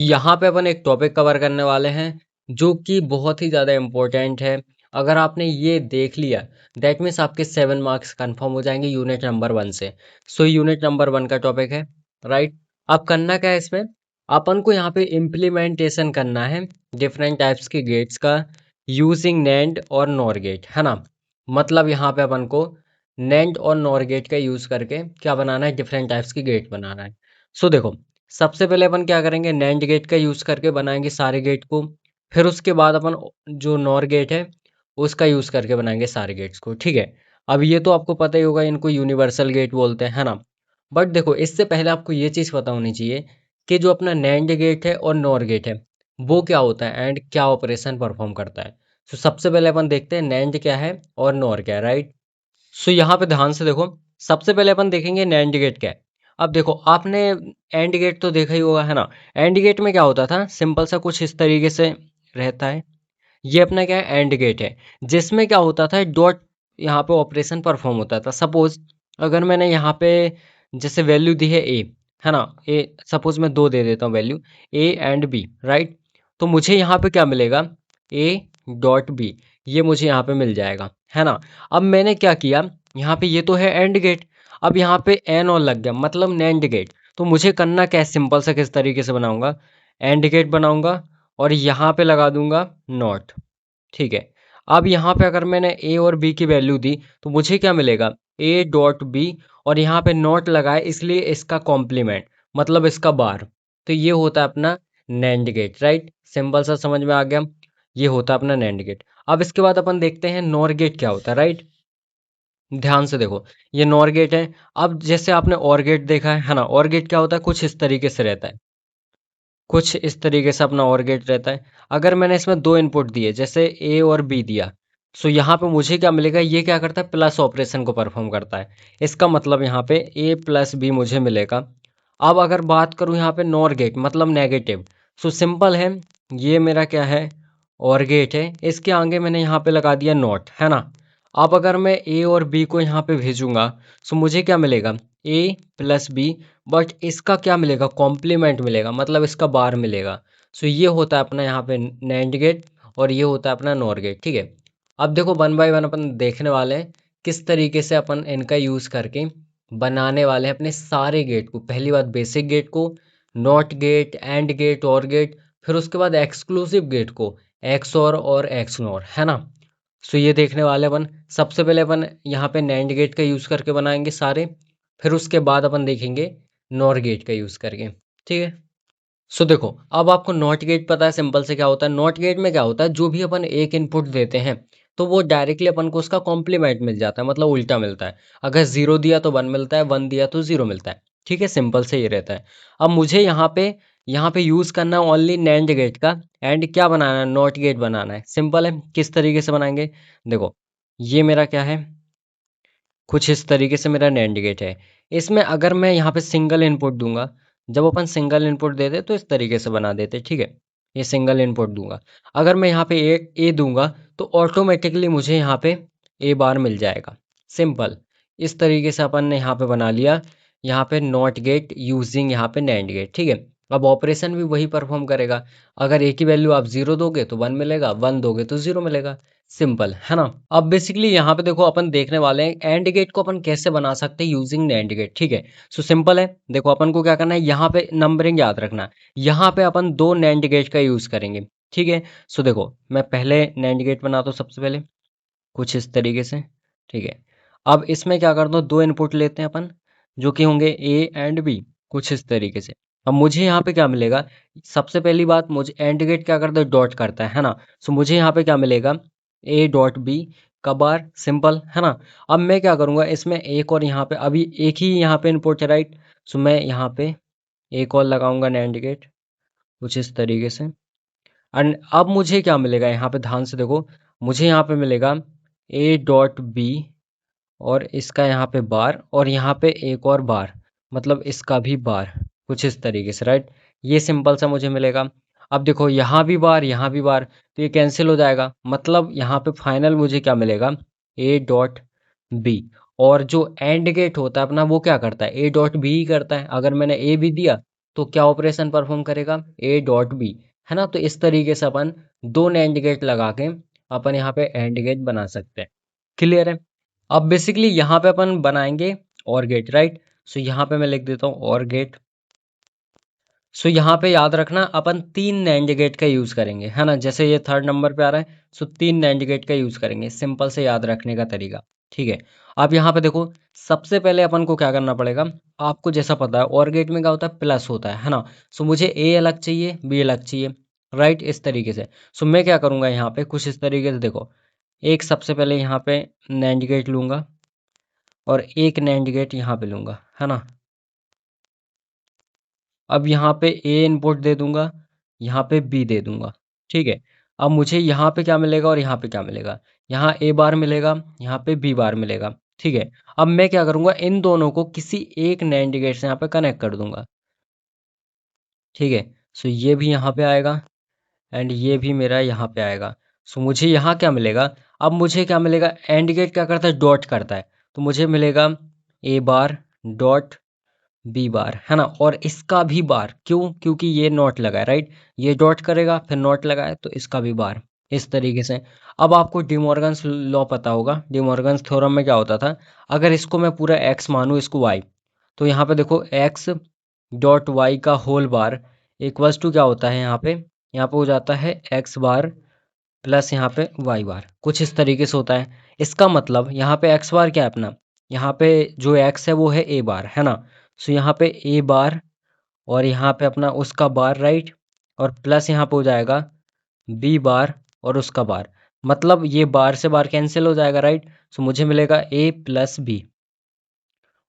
यहाँ पे अपन एक टॉपिक कवर करने वाले हैं जो कि बहुत ही ज़्यादा इम्पोर्टेंट है। अगर आपने ये देख लिया दैट मीन्स आपके 7 मार्क्स कंफर्म हो जाएंगे यूनिट नंबर 1 से। सो यूनिट नंबर 1 का टॉपिक है, राइट। अब करना क्या है इसमें, अपन को यहाँ पे इम्प्लीमेंटेशन करना है डिफरेंट टाइप्स के गेट्स का यूजिंग नैंड और नॉर गेट, है ना। मतलब यहाँ पे अपन को नैंड और नॉर गेट का यूज़ करके क्या बनाना है, डिफरेंट टाइप्स की गेट बनाना है। सो देखो, सबसे पहले अपन क्या करेंगे, नैंड गेट का यूज़ करके बनाएंगे सारे गेट को। फिर उसके बाद अपन जो नॉर गेट है उसका यूज़ करके बनाएंगे सारे गेट्स को, ठीक है। अब ये तो आपको पता ही होगा, इनको यूनिवर्सल गेट बोलते हैं, है ना। बट देखो, इससे पहले आपको ये चीज़ पता होनी चाहिए कि जो अपना नैंड गेट है और नॉर गेट है वो क्या होता है एंड क्या ऑपरेशन परफॉर्म करता है। तो सबसे पहले अपन देखते हैं नैंड क्या है और नॉर क्या है, राइट। सो यहाँ पे ध्यान से देखो, सबसे पहले अपन देखेंगे नैंड गेट क्या है। अब देखो, आपने एंड गेट तो देखा ही होगा, है ना। एंड गेट में क्या होता था, सिंपल सा कुछ इस तरीके से रहता है। ये अपना क्या है, एंड गेट है, जिसमें क्या होता था, डॉट यहाँ पे ऑपरेशन परफॉर्म होता था। सपोज अगर मैंने यहाँ पे जैसे वैल्यू दी है ए, है ना। ए सपोज मैं 2 दे देता हूँ value, A and B, right. तो मुझे यहाँ पे क्या मिलेगा, ए डॉट बी, ये मुझे यहाँ पे मिल जाएगा, है ना। अब मैंने क्या किया, यहाँ पे ये तो है एंड गेट, अब यहाँ पे एन और लग गया मतलब नैंड गेट। तो मुझे करना क्या है, सिंपल सा किस तरीके से बनाऊंगा, एंड गेट बनाऊंगा और यहाँ पे लगा दूंगा नॉट, ठीक है। अब यहाँ पे अगर मैंने ए और बी की वैल्यू दी तो मुझे क्या मिलेगा, ए डॉट बी, और यहाँ पे नॉट लगाए इसलिए इसका कॉम्प्लीमेंट मतलब इसका बार। तो ये होता है अपना नैंड गेट, राइट। सिंपल सा समझ में आ गया, ये होता है अपना नैंड गेट। अब इसके बाद अपन देखते हैं नॉर गेट क्या होता है, राइट। ध्यान से देखो, ये नॉर गेट है। अब जैसे आपने और गेट देखा है ना, और गेट क्या होता है, कुछ इस तरीके से रहता है, कुछ इस तरीके से अपना और गेट रहता है। अगर मैंने इसमें 2 इनपुट दिए जैसे ए और बी दिया, सो यहाँ पे मुझे क्या मिलेगा, ये क्या करता है, प्लस ऑपरेशन को परफॉर्म करता है। इसका मतलब यहाँ पे ए प्लस बी मुझे मिलेगा। अब अगर बात करूँ यहाँ पे नॉर गेट मतलब नेगेटिव, सो सिंपल है, ये मेरा क्या है, और गेट है, इसके आगे मैंने यहाँ पे लगा दिया नॉट, है ना। अब अगर मैं ए और बी को यहाँ पे भेजूंगा, सो मुझे क्या मिलेगा, ए प्लस बी, बट इसका क्या मिलेगा, कॉम्प्लीमेंट मिलेगा मतलब इसका बार मिलेगा। सो ये होता है अपना यहाँ पे नैंड गेट और ये होता है अपना नॉर गेट, ठीक है। अब देखो, वन बाय वन अपन देखने वाले हैं किस तरीके से अपन इनका यूज़ करके बनाने वाले हैं अपने सारे गेट को। पहली बात बेसिक गेट को, नॉट गेट, एंड गेट, और गेट, फिर उसके बाद एक्सक्लूसिव गेट को, एक्स और एक्स नॉर, है ना। सो ये देखने वाले अपन, सबसे पहले अपन यहाँ पे नैंड गेट का यूज़ करके बनाएंगे सारे, फिर उसके बाद अपन देखेंगे नॉर गेट का यूज़ करके, ठीक है। सो देखो, अब आपको नॉट गेट पता है सिंपल से क्या होता है। नॉट गेट में क्या होता है, जो भी अपन एक इनपुट देते हैं तो वो डायरेक्टली अपन को उसका कॉम्प्लीमेंट मिल जाता है, मतलब उल्टा मिलता है। अगर 0 दिया तो 1 मिलता है, 1 दिया तो 0 मिलता है, ठीक है। सिंपल से ये रहता है। अब मुझे यहाँ पे यूज़ करना है ओनली नैंड गेट का, एंड क्या बनाना है, नॉट गेट बनाना है। सिंपल है, किस तरीके से बनाएंगे, देखो, ये मेरा क्या है, कुछ इस तरीके से मेरा नैंड गेट है। इसमें अगर मैं यहाँ पे सिंगल इनपुट दूंगा, जब अपन सिंगल इनपुट देते तो इस तरीके से बना देते, ठीक है। ये सिंगल इनपुट दूंगा, अगर मैं यहाँ पे ए दूंगा तो ऑटोमेटिकली मुझे यहाँ पे ए बार मिल जाएगा। सिंपल, इस तरीके से अपन ने यहाँ पे बना लिया, यहाँ पे नॉट गेट यूजिंग यहाँ पे नैंड गेट, ठीक है। अब ऑपरेशन भी वही परफॉर्म करेगा। अगर ए की वैल्यू आप 0 दोगे तो 1 मिलेगा, 1 दोगे तो 0 मिलेगा। सिंपल है ना। अब बेसिकली यहाँ पे देखो, अपन देखने वाले हैं एंड गेट को अपन कैसे बना सकते हैं यूजिंग नैंड गेट, ठीक है। सो सिंपल है, देखो अपन को क्या करना है, यहाँ पे नंबरिंग याद रखना है। यहाँ पे अपन 2 नैंड गेट का यूज करेंगे, ठीक है। सो देखो, मैं पहले नैंड गेट बनाता हूँ सबसे पहले, कुछ इस तरीके से, ठीक है। अब इसमें क्या करता हूँ, 2 इनपुट लेते हैं अपन जो कि होंगे ए एंड बी, कुछ इस तरीके से। अब मुझे यहाँ पे क्या मिलेगा, सबसे पहली बात, मुझे एंड गेट क्या करता है, डॉट करता है ना। सो मुझे यहाँ पे क्या मिलेगा, ए डॉट बी का बार, सिंपल है ना। अब मैं क्या करूँगा, इसमें एक और यहाँ पे अभी एक ही यहाँ पे इनपुट है, राइट। सो मैं यहाँ पे एक और लगाऊंगा नैंड गेट, कुछ इस तरीके से। एंड अब मुझे क्या मिलेगा, यहाँ पे ध्यान से देखो, मुझे यहाँ पे मिलेगा ए डॉट बी और इसका यहाँ पे बार, और यहाँ पे एक और बार मतलब इसका भी बार, कुछ इस तरीके से, राइट। ये सिंपल सा मुझे मिलेगा। अब देखो, यहाँ भी बार, तो ये कैंसिल हो जाएगा, मतलब यहाँ पे फाइनल मुझे क्या मिलेगा, ए डॉट बी। और जो एंड गेट होता है अपना वो क्या करता है, ए डॉट बी ही करता है। अगर मैंने ए भी दिया तो क्या ऑपरेशन परफॉर्म करेगा, ए डॉट बी, है ना। तो इस तरीके से अपन दो नैंड गेट लगा के अपन यहाँ पे एंड गेट बना सकते हैं। क्लियर है। अब बेसिकली यहाँ पे अपन बनाएंगे और गेट, राइट। सो यहाँ पे मैं लिख देता हूँ और गेट। सो यहाँ पे याद रखना अपन तीन नैंड गेट का यूज करेंगे, है ना। जैसे ये थर्ड नंबर पे आ रहा है, सो तीन नैंड गेट का यूज करेंगे, सिंपल से याद रखने का तरीका। ठीक है। अब यहाँ पे देखो, सबसे पहले अपन को क्या करना पड़ेगा, आपको जैसा पता है और गेट में क्या होता है, प्लस होता है ना। सो मुझे ए अलग चाहिए, बी अलग चाहिए, राइट, इस तरीके से। सो मैं क्या करूँगा यहाँ पे कुछ इस तरीके से, देखो, एक सबसे पहले यहाँ पे नैंड गेट लूंगा और एक नैंड गेट यहाँ पे लूंगा, है ना। अब यहाँ पे ए इनपुट दे दूंगा, यहाँ पे बी दे दूंगा। ठीक है। अब मुझे यहाँ पे क्या मिलेगा और यहाँ पे क्या मिलेगा, यहाँ ए बार मिलेगा, यहाँ पे बी बार मिलेगा। ठीक है। अब मैं क्या करूँगा, इन दोनों को किसी एक नैंड गेट से यहाँ पे कनेक्ट कर दूंगा। ठीक है। सो ये भी यहाँ पे आएगा एंड ये भी मेरा यहाँ पे आएगा। सो मुझे यहाँ क्या मिलेगा, अब मुझे क्या मिलेगा, एंड गेट क्या करता है, डॉट करता है। तो मुझे मिलेगा ए बार डॉट बी बार, है ना। और इसका भी बार, क्यों, क्योंकि ये नॉट लगा है, राइट। ये डॉट करेगा फिर नॉट लगा है तो इसका भी बार, इस तरीके से। अब आपको डिमॉर्गन्स लॉ पता होगा, डिमॉर्गन्स थ्योरम में क्या होता था, अगर इसको मैं पूरा एक्स मानूँ, इसको वाई, तो यहाँ पे देखो एक्स डॉट वाई का होल बार इक्वल्स टू क्या होता है, यहाँ पे हो जाता है एक्स बार प्लस यहाँ पे वाई बार, कुछ इस तरीके से होता है। इसका मतलब यहाँ पे एक्स बार क्या है अपना, यहाँ पे जो एक्स है वो है ए बार, है ना। सो यहाँ पे ए बार और यहाँ पे अपना उसका बार, राइट, और प्लस यहाँ पे हो जाएगा बी बार और उसका बार। मतलब ये बार से बार कैंसिल हो जाएगा, राइट। सो मुझे मिलेगा ए प्लस बी।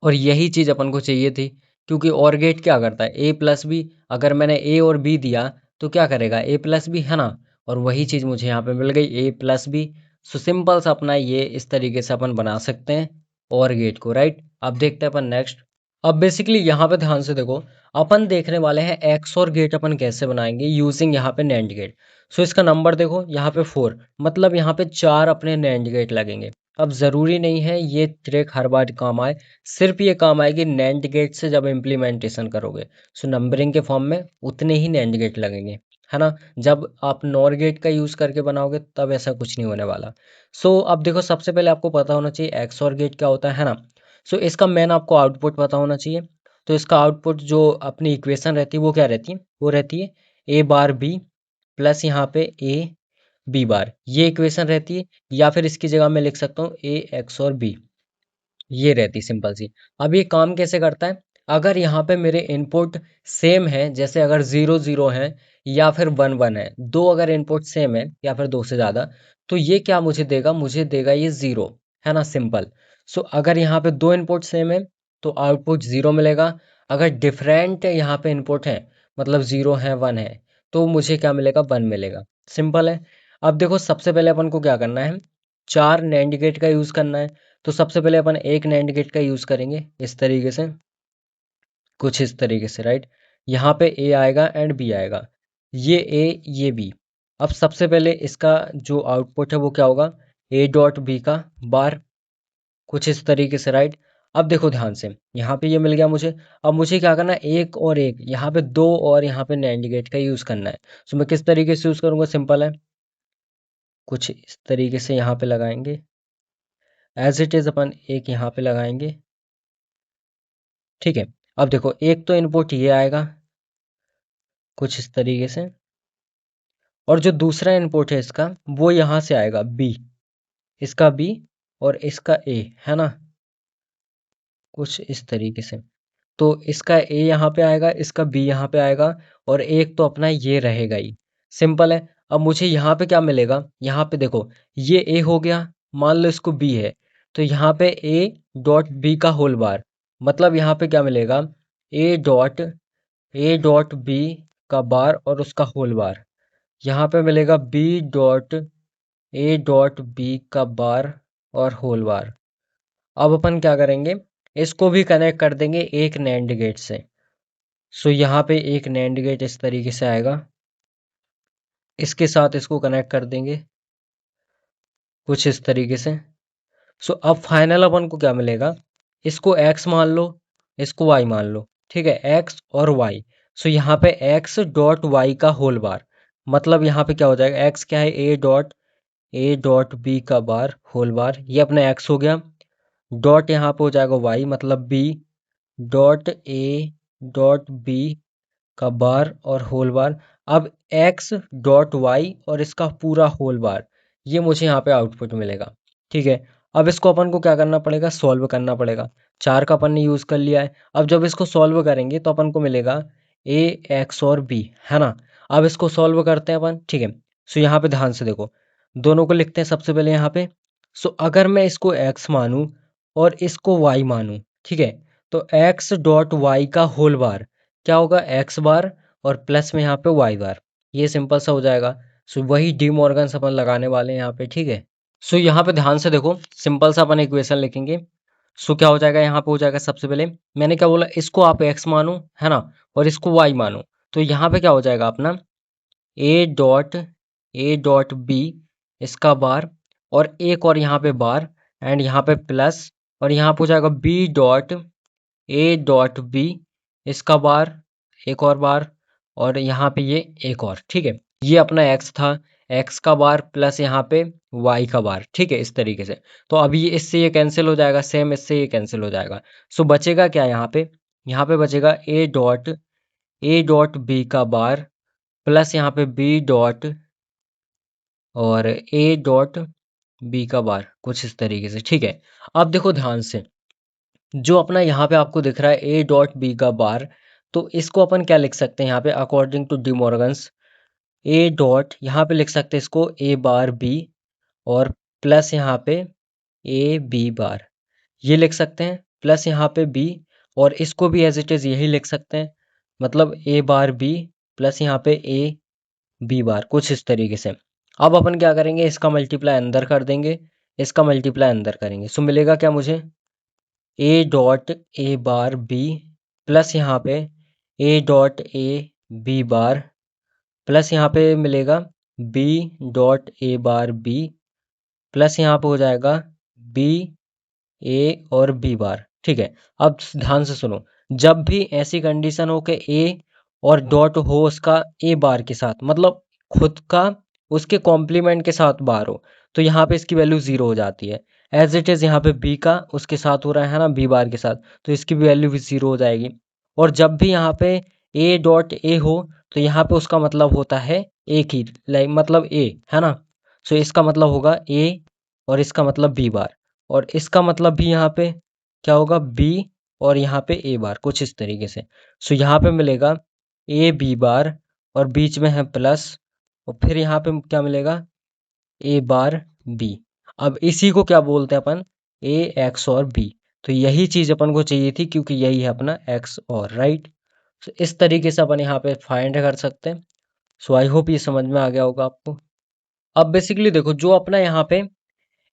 और यही चीज़ अपन को चाहिए थी, क्योंकि और गेट क्या करता है, ए प्लस बी। अगर मैंने ए और बी दिया तो क्या करेगा, ए प्लस बी, है ना। और वही चीज़ मुझे यहाँ पे मिल गई, ए प्लस बी। सो सिंपल सा अपना ये इस तरीके से अपन बना सकते हैं और गेट को, राइट। अब देखते हैं अपन नेक्स्ट। अब बेसिकली यहाँ पे ध्यान से देखो, अपन देखने वाले हैं एक्स और गेट अपन कैसे बनाएंगे यूजिंग यहाँ पे नैंड गेट। सो इसका नंबर देखो यहाँ पे 4, मतलब यहाँ पे 4 अपने नैंड गेट लगेंगे। अब ज़रूरी नहीं है ये ट्रिक हर बार काम आए, सिर्फ ये काम आएगी नैंड गेट से जब इम्प्लीमेंटेशन करोगे। सो नंबरिंग के फॉर्म में उतने ही नैंड गेट लगेंगे, है ना। जब आप नॉर गेट का यूज़ करके बनाओगे तब ऐसा कुछ नहीं होने वाला। सो अब देखो, सबसे पहले आपको पता होना चाहिए एक्स और गेट क्या होता है ना। सो इसका मेन आपको आउटपुट पता होना चाहिए। तो इसका आउटपुट जो अपनी इक्वेशन रहती है वो क्या रहती है, वो रहती है ए बार बी प्लस यहाँ पे ए बी बार, ये इक्वेशन रहती है। या फिर इसकी जगह मैं लिख सकता हूँ ए एक्स और बी, ये रहती सिंपल सी। अब ये काम कैसे करता है, अगर यहाँ पे मेरे इनपुट सेम है, जैसे अगर 0 0 है या फिर 1 1 है, दो अगर इनपुट सेम है या फिर दो से ज़्यादा, तो ये क्या मुझे देगा, मुझे देगा ये ज़ीरो, है ना, सिंपल। सो अगर यहाँ पे दो इनपुट सेम है तो आउटपुट ज़ीरो मिलेगा। अगर डिफरेंट यहाँ पे इनपुट है, मतलब 0 है 1 है, तो मुझे क्या मिलेगा, 1 मिलेगा। सिंपल है। अब देखो, सबसे पहले अपन को क्या करना है, चार नैंड गेट का यूज़ करना है। तो सबसे पहले अपन एक नैंड गेट का यूज़ करेंगे इस तरीके से, कुछ इस तरीके से, राइट। यहाँ पे ए आएगा एंड बी आएगा, ये ए ये बी। अब सबसे पहले इसका जो आउटपुट है वो क्या होगा, ए डॉट बी का बार, कुछ इस तरीके से, राइट। अब देखो ध्यान से, यहाँ पे ये मिल गया मुझे। अब मुझे क्या करना है, एक और एक, यहाँ पे दो और यहाँ पे नैंड गेट का यूज़ करना है। सो मैं किस तरीके से यूज़ करूँगा, सिंपल है, कुछ इस तरीके से यहाँ पे लगाएंगे, एज इट इज़ अपन एक यहाँ पे लगाएंगे। ठीक है। अब देखो, एक तो इनपुट ये आएगा कुछ इस तरीके से, और जो दूसरा इनपुट है इसका वो यहाँ से आएगा बी, इसका बी और इसका ए, है ना, कुछ इस तरीके से। तो इसका ए यहाँ पे आएगा, इसका बी यहाँ पे आएगा, और एक तो अपना ये रहेगा ही। सिंपल है। अब मुझे यहाँ पे क्या मिलेगा, यहाँ पे देखो, ये ए हो गया, मान लो इसको बी है, तो यहाँ पे ए डॉट बी का होल बार, मतलब यहाँ पे क्या मिलेगा, ए डॉट बी का बार और उसका होल बार। यहाँ पे मिलेगा बी का बार और होल बार। अब अपन क्या करेंगे, इसको भी कनेक्ट कर देंगे एक नैंड गेट से। सो यहाँ पे एक नैंड गेट इस तरीके से आएगा, इसके साथ इसको कनेक्ट कर देंगे कुछ इस तरीके से। सो अब फाइनल अपन को क्या मिलेगा, इसको x मान लो, इसको y मान लो, ठीक है, x और y। सो यहाँ पे एक्स डॉट वाई का होल बार, मतलब यहाँ पे क्या हो जाएगा, एक्स क्या है, ए डॉट बी का बार होल बार, ये अपना एक्स हो गया। डॉट यहाँ पे हो जाएगा वाई मतलब B dot A dot B का बार और होल बार। अब एक्स डॉट वाई और इसका पूरा होल बार, ये मुझे यहाँ पे आउटपुट मिलेगा। ठीक है, अब इसको अपन को क्या करना पड़ेगा, सॉल्व करना पड़ेगा। चार का अपन ने यूज़ कर लिया है। अब जब इसको सॉल्व करेंगे तो अपन को मिलेगा ए एक्स और बी, है ना। अब इसको सॉल्व करते हैं अपन। ठीक है, सो यहाँ पे ध्यान से देखो, दोनों को लिखते हैं सबसे पहले यहाँ पे। सो अगर मैं इसको एक्स मानूँ और इसको वाई मानूँ, ठीक है, तो एक्स डॉट वाई का होल बार क्या होगा, एक्स बार और प्लस में यहाँ पे वाई बार, ये सिंपल सा हो जाएगा। सो वही डी मॉर्गन अपन लगाने वाले हैं यहाँ पे। ठीक है, सो यहाँ पे ध्यान से देखो, सिंपल सा अपन इक्वेशन लिखेंगे। सो क्या हो जाएगा, यहाँ पे हो जाएगा सबसे पहले, मैंने क्या बोला, इसको आप एक्स मानो, है ना, और इसको वाई मानो, तो यहाँ पे क्या हो जाएगा अपना ए डॉट बी इसका बार और एक और यहाँ पे बार एंड यहाँ पे प्लस, और यहाँ पे हो जाएगा B dot A dot B इसका बार, एक और बार, और यहाँ पे ये एक और। ठीक है, ये अपना एक्स था, एक्स का बार प्लस यहाँ पे वाई का बार। ठीक है, इस तरीके से। तो अभी ये इससे ये कैंसिल हो जाएगा, सेम इससे ये कैंसिल हो जाएगा। सो बचेगा क्या यहाँ पे बचेगा ए डॉट बी का बार प्लस यहाँ पे बी डॉट और ए डॉट बी का बार, कुछ इस तरीके से। ठीक है, अब देखो ध्यान से, जो अपना यहाँ पे आपको दिख रहा है ए डॉट बी का बार, तो इसको अपन क्या लिख सकते हैं यहाँ पे, according to De Morgan's, A dot यहाँ पे लिख सकते हैं इसको ए बार बी और प्लस यहाँ पे ए बी बार, ये लिख सकते हैं, प्लस यहाँ पे बी, और इसको भी एज इट इज़ यही लिख सकते हैं, मतलब ए बार बी प्लस यहाँ पे ए बी बार, कुछ इस तरीके से। अब अपन क्या करेंगे, इसका मल्टीप्लाई अंदर कर देंगे, इसका मल्टीप्लाई अंदर करेंगे, सो मिलेगा क्या मुझे, A dot A bar B plus यहाँ पे A dot A B bar plus यहाँ पे मिलेगा B dot A bar B plus यहाँ पे हो जाएगा बी ए और बी बार। ठीक है, अब ध्यान से सुनो, जब भी ऐसी कंडीशन हो कि ए और डॉट हो उसका ए बार के साथ, मतलब खुद का उसके कॉम्प्लीमेंट के साथ बार हो, तो यहाँ पे इसकी वैल्यू जीरो हो जाती है। एज इट इज़ यहाँ पे बी का उसके साथ हो रहा है ना, बी बार के साथ, तो इसकी भी वैल्यू भी जीरो हो जाएगी। और जब भी यहाँ पे ए डॉट ए हो, तो यहाँ पे उसका मतलब होता है एक ही, लाइक मतलब ए, है ना। सो इसका मतलब होगा ए और इसका मतलब बी बार, और इसका मतलब भी यहाँ पे क्या होगा, बी और यहाँ पे ए बार, कुछ इस तरीके से। सो यहाँ पे मिलेगा ए बी बार और बीच में है प्लस, और फिर यहाँ पे क्या मिलेगा, ए बार बी। अब इसी को क्या बोलते हैं अपन, ए एक्स और बी। तो यही चीज अपन को चाहिए थी, क्योंकि यही है अपना एक्स और, राइट। तो इस तरीके से अपन यहाँ पे फाइंड कर सकते हैं। सो आई होप ये समझ में आ गया होगा आपको। अब बेसिकली देखो, जो अपना यहाँ पे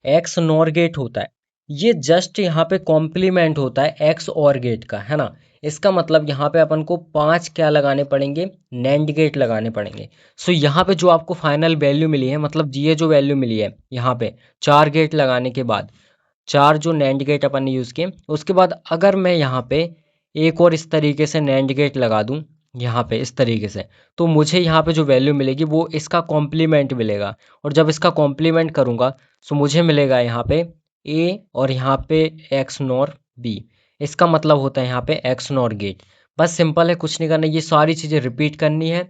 एक्स नॉर गेट होता है, ये जस्ट यहाँ पे कॉम्प्लीमेंट होता है एक्स और गेट का, है ना। इसका मतलब यहाँ पे अपन को 5 क्या लगाने पड़ेंगे, नैंड गेट लगाने पड़ेंगे। सो यहाँ पे जो आपको फाइनल वैल्यू मिली है, मतलब ये जो वैल्यू मिली है यहाँ पे 4 गेट लगाने के बाद, 4 जो नैंड गेट अपन ने यूज़ किए, उसके बाद अगर मैं यहाँ पे एक और इस तरीके से नैंड गेट लगा दूँ यहाँ पे इस तरीके से, तो मुझे यहाँ पे जो वैल्यू मिलेगी वो इसका कॉम्प्लीमेंट मिलेगा। और जब इसका कॉम्प्लीमेंट करूँगा, सो मुझे मिलेगा यहाँ पे ए और यहाँ पे एक्स नॉर बी। इसका मतलब होता है यहाँ पे एक्स नॉर गेट। बस सिंपल है, कुछ नहीं करना, ये सारी चीज़ें रिपीट करनी है,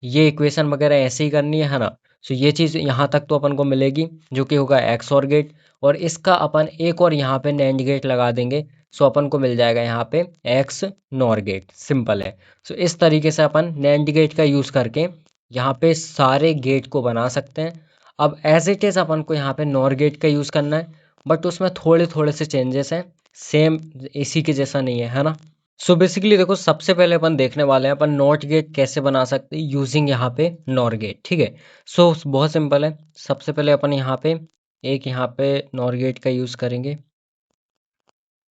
ये इक्वेशन वगैरह ऐसे ही करनी है ना। सो ये चीज़ यहाँ तक तो अपन को मिलेगी, जो कि होगा एक्स और गेट, और इसका अपन एक और यहाँ पे नैंड गेट लगा देंगे। सो अपन को मिल जाएगा यहाँ पे एक्स नॉर गेट, सिंपल है। सो इस तरीके से अपन नैंड गेट का यूज़ करके यहाँ पे सारे गेट को बना सकते हैं। अब एज इट इज़ अपन को यहाँ पे नॉर गेट का यूज़ करना है, बट उसमें थोड़े थोड़े से चेंजेस हैं, सेम इसी के जैसा नहीं है, है ना। सो बेसिकली देखो, सबसे पहले अपन देखने वाले हैं अपन नॉट गेट कैसे बना सकते हैं यूजिंग यहाँ पे नॉर गेट। ठीक है, सो बहुत सिंपल है। सबसे पहले अपन यहाँ पे एक यहाँ पे नॉर गेट का यूज़ करेंगे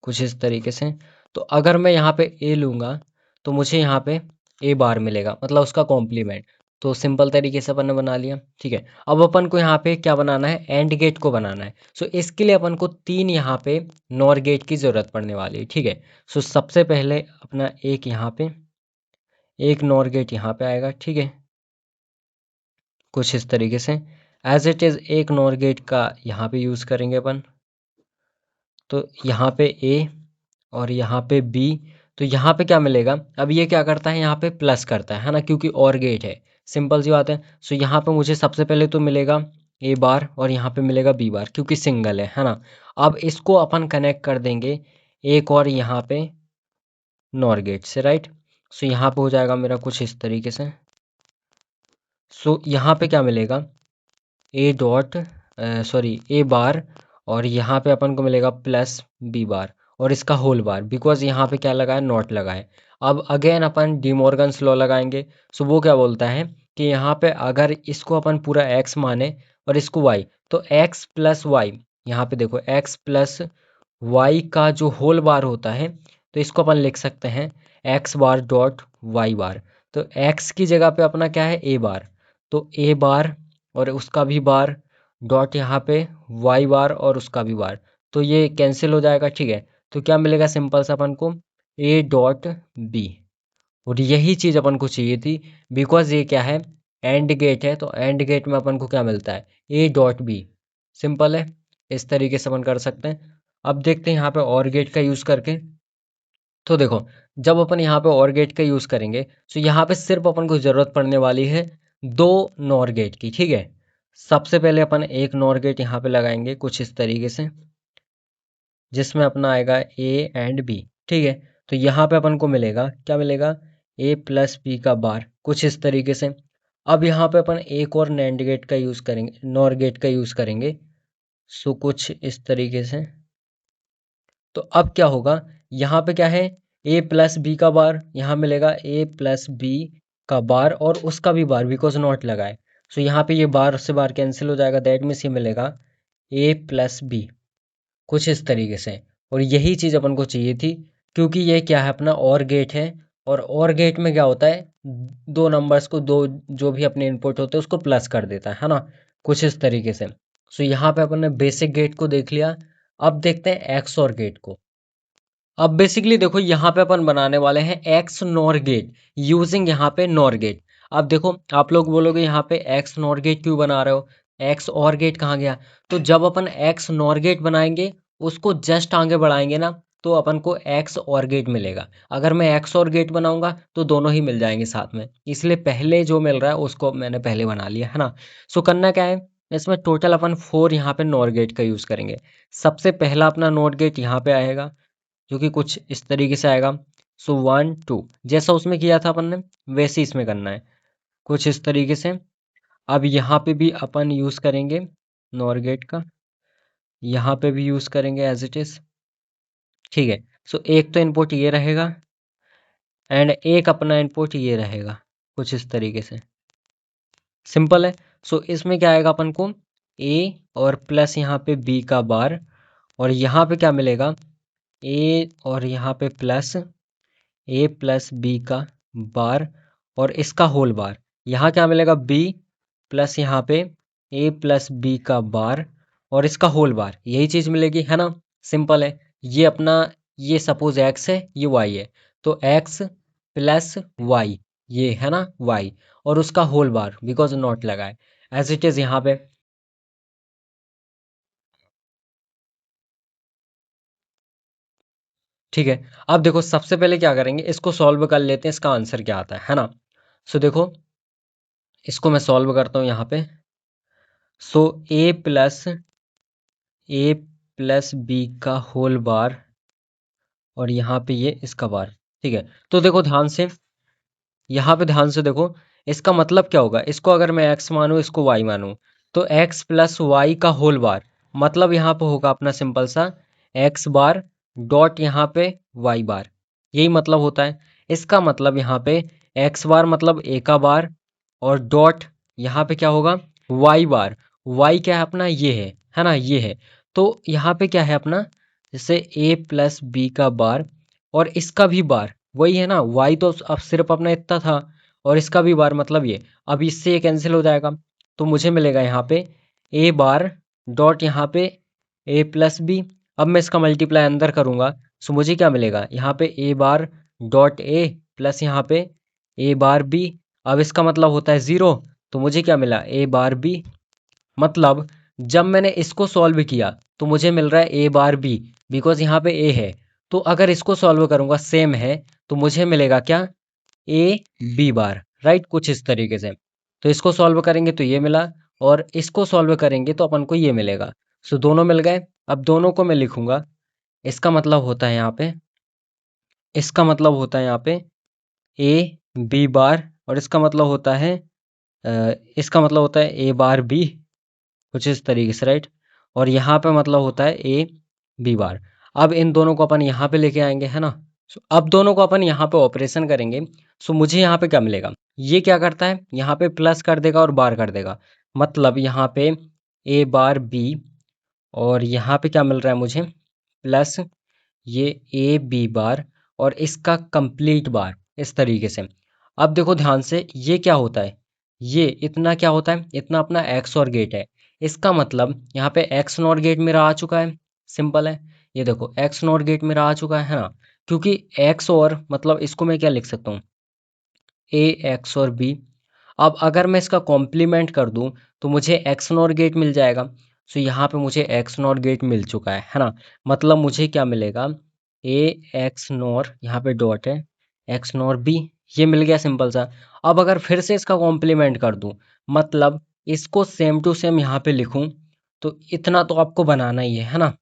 कुछ इस तरीके से। तो अगर मैं यहाँ पे ए लूँगा, तो मुझे यहाँ पे ए बार मिलेगा, मतलब उसका कॉम्प्लीमेंट। तो सिंपल तरीके से अपन ने बना लिया। ठीक है, अब अपन को यहाँ पे क्या बनाना है, एंड गेट को बनाना है। सो इसके लिए अपन को 3 यहाँ पे नॉर गेट की ज़रूरत पड़ने वाली है। ठीक है, सो सबसे पहले अपना एक यहाँ पे एक नॉर गेट यहाँ पे आएगा, ठीक है, कुछ इस तरीके से। एज इट इज़ एक नॉर गेट का यहाँ पे यूज़ करेंगे अपन, तो यहाँ पे ए और यहाँ पे बी। तो यहाँ पे क्या मिलेगा, अब ये क्या करता है, यहाँ पे प्लस करता है ना, क्योंकि और गेट है, सिंपल सी बात है। सो यहाँ पे मुझे सबसे पहले तो मिलेगा ए बार और यहाँ पे मिलेगा बी बार, क्योंकि सिंगल है ना। अब इसको अपन कनेक्ट कर देंगे एक और यहाँ पे नॉर गेट से, राइट। सो यहाँ पे हो जाएगा मेरा कुछ इस तरीके से। सो यहाँ पे क्या मिलेगा, ए डॉट सॉरी ए बार, और यहाँ पे अपन को मिलेगा प्लस बी बार और इसका होल बार, बिकॉज यहाँ पे क्या लगा है, नॉट लगा है। अब अगेन अपन डिमॉर्गन्स लॉ लगाएंगे। सो वो क्या बोलता है कि यहाँ पे अगर इसको अपन पूरा एक्स माने और इसको वाई, तो एक्स प्लस वाई, यहाँ पे देखो एक्स प्लस वाई का जो होल बार होता है, तो इसको अपन लिख सकते हैं एक्स बार डॉट वाई बार। तो एक्स की जगह पे अपना क्या है, ए बार, तो ए बार और उसका भी बार डॉट यहाँ पे वाई बार और उसका भी बार, तो ये कैंसिल हो जाएगा, ठीक है। तो क्या मिलेगा सिंपल सा अपन को, ए डॉट बी। और यही चीज़ अपन को चाहिए थी, बिकॉज ये क्या है, एंड गेट है, तो एंड गेट में अपन को क्या मिलता है, ए डॉट बी। सिंपल है, इस तरीके से अपन कर सकते हैं। अब देखते हैं यहाँ पे और गेट का यूज़ करके। तो देखो, जब अपन यहाँ पे और गेट का यूज़ करेंगे, तो यहाँ पे सिर्फ अपन को ज़रूरत पड़ने वाली है दो नॉर गेट की, ठीक है। सबसे पहले अपन एक नॉर गेट यहाँ पे लगाएंगे कुछ इस तरीके से, जिसमें अपना आएगा ए एंड बी, ठीक है। तो यहाँ पे अपन को मिलेगा, क्या मिलेगा, ए प्लस बी का बार, कुछ इस तरीके से। अब यहाँ पे अपन एक और नैंड गेट का यूज़ करेंगे, नॉर गेट का यूज़ करेंगे। सो कुछ इस तरीके से। तो अब क्या होगा, यहाँ पे क्या है, ए प्लस बी का बार, यहाँ मिलेगा ए प्लस बी का बार और उसका भी बार, बिकॉज नॉट लगा है। सो यहाँ पे ये बार से बार कैंसिल हो जाएगा, दैट मीन्स ये मिलेगा ए प्लस बी, कुछ इस तरीके से। और यही चीज़ अपन को चाहिए थी, क्योंकि ये क्या है, अपना और गेट है, और गेट में क्या होता है, दो नंबर्स को, दो जो भी अपने इनपुट होते हैं उसको प्लस कर देता है ना, कुछ इस तरीके से। सो यहाँ पे अपन ने बेसिक गेट को देख लिया। अब देखते हैं एक्स और गेट को। अब बेसिकली देखो, यहाँ पे अपन बनाने वाले हैं एक्स नॉर गेट यूजिंग यहाँ पे नॉर गेट। अब देखो, आप लोग बोलोगे यहाँ पे एक्स नॉर गेट क्यों बना रहे हो, एक्स और गेट कहाँ गया। तो जब अपन एक्स नॉर गेट बनाएंगे, उसको जस्ट आगे बढ़ाएंगे ना, तो अपन को एक्स और गेट मिलेगा। अगर मैं एक्स और गेट बनाऊंगा तो दोनों ही मिल जाएंगे साथ में, इसलिए पहले जो मिल रहा है उसको मैंने पहले बना लिया है ना। सो करना क्या है, इसमें टोटल अपन 4 यहाँ पे नॉर गेट का यूज़ करेंगे। सबसे पहला अपना नॉट गेट यहाँ पे आएगा, जो कि कुछ इस तरीके से आएगा। सो 1 2, जैसा उसमें किया था अपन ने वैसे ही इसमें करना है, कुछ इस तरीके से। अब यहाँ पे भी अपन यूज़ करेंगे नॉर गेट का, यहाँ पे भी यूज़ करेंगे एज इट इज़, ठीक है। सो एक तो इनपुट ये रहेगा एंड एक अपना इनपुट ये रहेगा, कुछ इस तरीके से, सिंपल है। सो इसमें क्या आएगा अपन को, ए और प्लस यहाँ पे बी का बार, और यहाँ पे क्या मिलेगा, ए और यहाँ पे प्लस ए प्लस बी का बार और इसका होल बार। यहाँ क्या मिलेगा, बी प्लस यहाँ पे ए प्लस बी का बार और इसका होल बार, यही चीज़ मिलेगी है ना। सिंपल है। ये अपना, ये सपोज एक्स है, ये वाई है, तो एक्स प्लस वाई, ये है ना वाई, और उसका होल बार, बिकॉज नॉट लगा है, एज इट इज़ यहाँ पे। ठीक है। अब देखो, सबसे पहले क्या करेंगे, इसको सॉल्व कर लेते हैं, इसका आंसर क्या आता है ना। सो देखो, इसको मैं सॉल्व करता हूँ यहाँ पे। सो ए प्लस बी का होल बार और यहाँ पे ये इसका बार, ठीक है। तो देखो ध्यान से, यहाँ पे ध्यान से देखो, इसका मतलब क्या होगा, इसको अगर मैं एक्स मानूँ, इसको वाई मानूँ, तो एक्स प्लस वाई का होल बार, मतलब यहाँ पे होगा अपना सिंपल सा एक्स बार डॉट यहाँ पे वाई बार, यही मतलब होता है। इसका मतलब यहाँ पे एक्स बार मतलब ए का बार और डॉट यहाँ पे क्या होगा, वाई बार। वाई क्या है अपना, ये है ना, ये है। तो यहाँ पे क्या है अपना, जैसे ए प्लस बी का बार और इसका भी बार वही है ना, वाई तो अब सिर्फ अपना इतना था और इसका भी बार मतलब ये, अब इससे ये कैंसिल हो जाएगा, तो मुझे मिलेगा यहाँ पे ए बार डॉट यहाँ पे ए प्लस बी। अब मैं इसका मल्टीप्लाई अंदर करूँगा, सो मुझे क्या मिलेगा, यहाँ पे ए बार डॉट ए प्लस यहाँ पे ए बार बी। अब इसका मतलब होता है 0, तो मुझे क्या मिला, ए बार बी। मतलब जब मैंने इसको सॉल्व किया तो मुझे मिल रहा है ए बार बी, बिकॉज यहाँ पे ए है। तो अगर इसको सॉल्व करूंगा सेम है तो मुझे मिलेगा क्या, ए बी बार, राइट, कुछ इस तरीके से। तो इसको सॉल्व करेंगे तो ये मिला, और इसको सॉल्व करेंगे तो अपन को ये मिलेगा। सो दोनों मिल गए। अब दोनों को मैं लिखूंगा। इसका मतलब होता है यहाँ पे, इसका मतलब होता है यहाँ पे ए बी बार, और इसका मतलब होता है इसका मतलब होता है ए बार बी, कुछ इस तरीके से, राइट। और यहाँ पे मतलब होता है ए बी बार। अब इन दोनों को अपन यहाँ पे लेके आएंगे, है ना। अब दोनों को अपन यहाँ पे ऑपरेशन करेंगे। सो मुझे यहाँ पे क्या मिलेगा, ये क्या करता है, यहाँ पे प्लस कर देगा और बार कर देगा। मतलब यहाँ पे ए बार बी, और यहाँ पे क्या मिल रहा है मुझे, प्लस ये ए बी बार, और इसका कंप्लीट बार, इस तरीके से। अब देखो ध्यान से, ये क्या होता है, ये इतना क्या होता है, इतना अपना एक्स और गेट है। इसका मतलब यहाँ पे एक्स नॉर गेट मेरा आ चुका है। सिंपल है। ये देखो एक्स नॉर गेट मेरा आ चुका है ना। क्योंकि एक्स और मतलब इसको मैं क्या लिख सकता हूँ, ए एक्स और बी। अब अगर मैं इसका कॉम्प्लीमेंट कर दूं तो मुझे एक्स नॉर गेट मिल जाएगा। सो यहाँ पे मुझे एक्स नॉर गेट मिल चुका है ना। मतलब मुझे क्या मिलेगा, ए एक्स नॉर, यहाँ पे डॉट है, एक्स नॉर बी, ये मिल गया सिंपल सा। अब अगर फिर से इसका कॉम्प्लीमेंट कर दूं, मतलब इसको सेम टू सेम यहाँ पे लिखूं, तो इतना तो आपको बनाना ही है ना,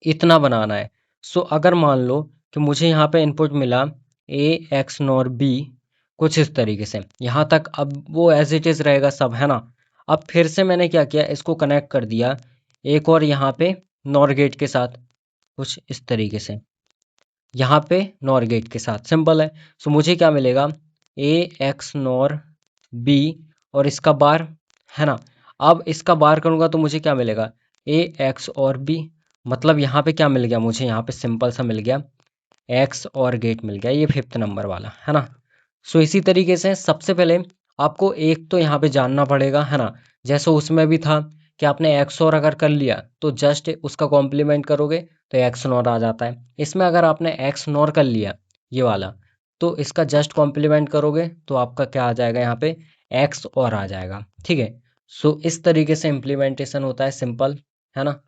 इतना बनाना है। सो अगर मान लो कि मुझे यहाँ पे इनपुट मिला ए एक्स नॉर बी, कुछ इस तरीके से, यहाँ तक अब वो एज इट इज़ रहेगा सब, है ना। अब फिर से मैंने क्या किया, इसको कनेक्ट कर दिया एक और यहाँ पे नॉर गेट के साथ, कुछ इस तरीके से, यहाँ पे नॉर गेट के साथ, सिंपल है। सो मुझे क्या मिलेगा, ए एक्स नॉर बी, और इसका बार, है ना। अब इसका बार करूँगा तो मुझे क्या मिलेगा, ए एक्स और बी। मतलब यहाँ पे क्या मिल गया मुझे, यहाँ पे सिंपल सा मिल गया, एक्स और गेट मिल गया, ये फिफ्थ नंबर वाला, है ना। सो इसी तरीके से सबसे पहले आपको एक तो यहाँ पे जानना पड़ेगा, है ना। जैसे उसमें भी था कि आपने एक्स और अगर कर लिया तो जस्ट उसका कॉम्प्लीमेंट करोगे तो एक्स नॉर आ जाता है। इसमें अगर आपने एक्स नॉर कर लिया, ये वाला, तो इसका जस्ट कॉम्प्लीमेंट करोगे तो आपका क्या आ जाएगा, यहाँ पे एक्स और आ जाएगा, ठीक है। सो इस तरीके से इम्प्लीमेंटेशन होता है, सिंपल, है ना।